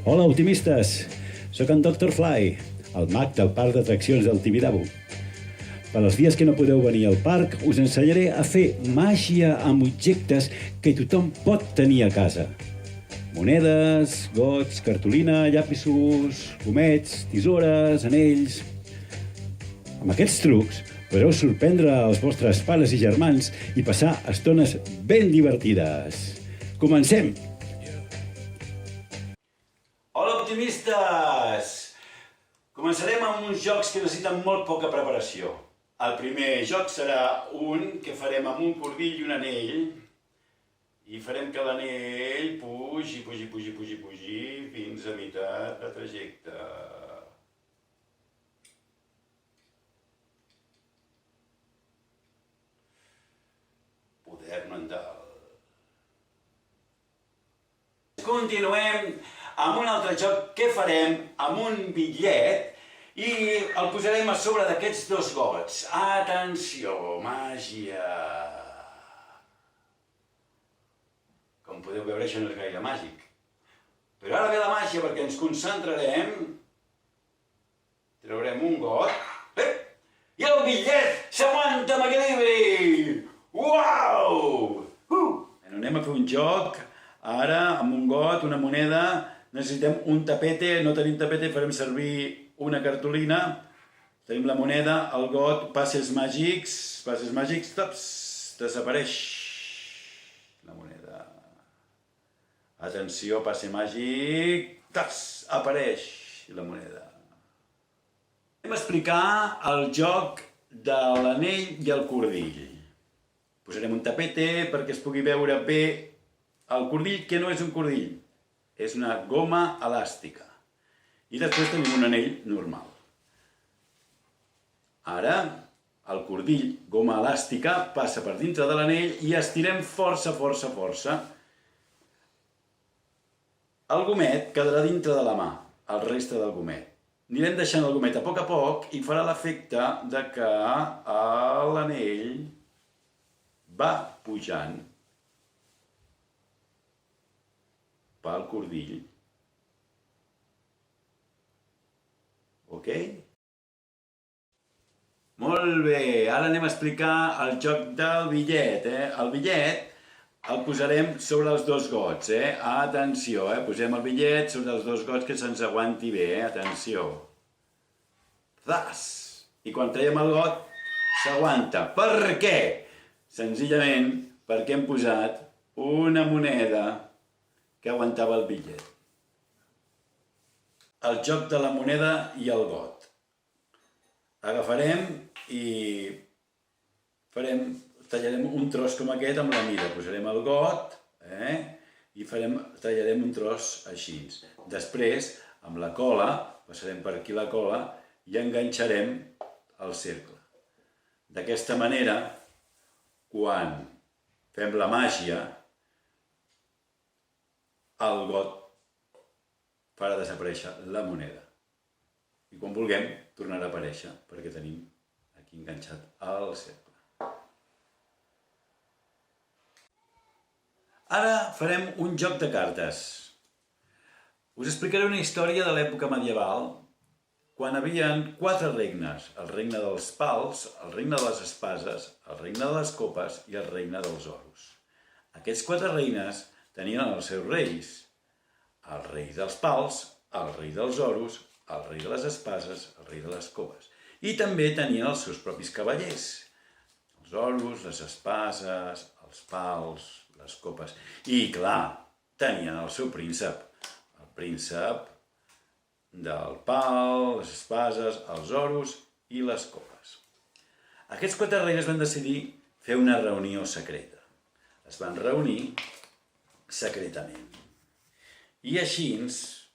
Hola, optimistes! Soc en Dr. Fly, el mag del parc d'atraccions del Tibidabo. Per als dies que no podeu venir al parc, us ensenyaré a fer màgia amb objectes que tothom pot tenir a casa. Monedes, gots, cartolina, llapisos, gomets, tisores, anells... Amb aquests trucs podreu sorprendre els vostres pares i germans i passar estones ben divertides. Comencem! Hola, optimistes! Començarem amb uns jocs que necessiten molt poca preparació. El primer joc serà un que farem amb un cordill i un anell i farem que l'anell pugi fins a meitat de trajecte. Poder mental. Continuem amb un altre joc que farem amb un bitllet i el posarem a sobre d'aquests dos gots. Atenció, màgia! Com podeu veure, això no és gaire màgic. Però ara ve la màgia perquè ens concentrarem. Traurem un got. I el bitllet s'aguanta amb equilibri! Uau! Anem a fer un joc. Ara, amb un got, una moneda, necessitem un tapete. No tenim tapete, farem servir una cartolina. Tenim la moneda, el got, passes màgics, taps, desapareix la moneda. Atenció, passe màgic, taps, apareix la moneda. Anem a explicar el joc de l'anell i el cordill. Posarem un tapete perquè es pugui veure bé el cordill, que no és un cordill, és una goma elàstica. I després tenim un anell normal. Ara, el cordill, goma elàstica, passa per dintre de l'anell i estirem força. El gomet quedarà dintre de la mà, el reste del gomet. Anirem deixant el gomet a poc i farà l'efecte de que l'anell va pujant pel cordill. Ok? Molt bé, ara anem a explicar el joc del bitllet. El bitllet el posarem sobre els dos gots. Atenció, posem el bitllet sobre els dos gots que se'ns aguanti bé. Atenció. Zas! I quan traiem el got, s'aguanta. Per què? Senzillament perquè hem posat una moneda que aguantava el bitllet. El joc de la moneda i el got. Agafarem i tallarem un tros com aquest amb la mida. Posarem el got i tallarem un tros així. Després, amb la cola, passarem per aquí la cola i enganxarem el cercle. D'aquesta manera, quan fem la màgia, el got farà desaparèixer la moneda. I quan vulguem, tornarà a aparèixer, perquè tenim aquí enganxat el cercle. Ara farem un joc de cartes. Us explicaré una història de l'època medieval, quan hi havia 4 regnes: el regne dels pals, el regne de les espases, el regne de les copes i el regne dels oros. Aquests 4 regnes tenien els seus reis: el rei dels pals, el rei dels oros, el rei de les espases, el rei de les copes. I també tenien els seus propis cavallers: els oros, les espases, els pals, les copes. I, clar, tenien el seu príncep. El príncep del pal, les espases, els oros i les copes. Aquests 4 reis van decidir fer una reunió secreta. Es van reunir secretament. I així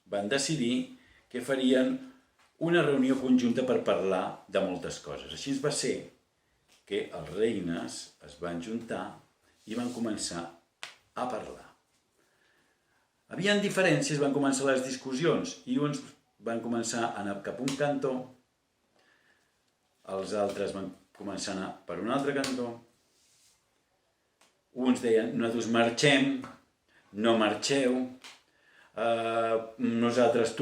van decidir que farien una reunió conjunta per parlar de moltes coses. Així va ser que els regnes es van juntar i van començar a parlar. Havien diferències, van començar les discussions i uns van començar a anar cap a un cantó, els altres van començar a anar per un altre cantó. Uns deien, nosaltres marxem, no marxeu. nosaltres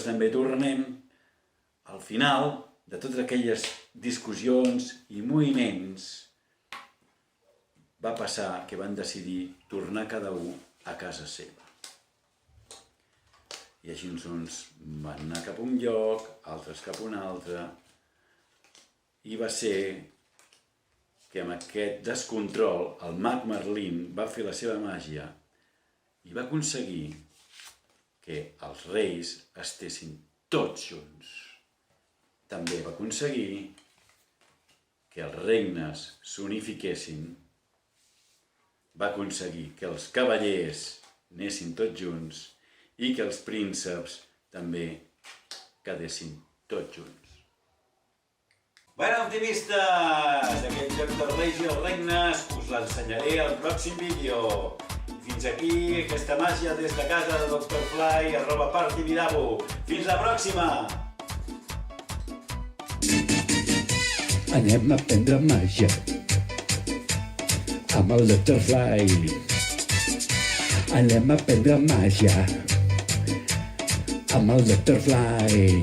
també tornem. Al final de totes aquelles discussions i moviments va passar que van decidir tornar cada un a casa seva. I així uns van anar cap a un lloc, altres cap a un altre, i va ser que amb aquest descontrol el mag Merlín va fer la seva màgia i va aconseguir que els reis estessin tots junts. També va aconseguir que els regnes s'unifiquessin, va aconseguir que els cavallers anessin tots junts i que els prínceps també quedessin tots junts. Bueno, optimistes, aquest joc dels reis i els regnes us l'ensenyaré al pròxim vídeo. Fins aquí aquesta màgia des de casa de Dr. Fly, @partyvidavo. Fins la pròxima! Anem a aprendre màgia amb el Dr. Fly. Anem a aprendre màgia amb el Dr. Fly.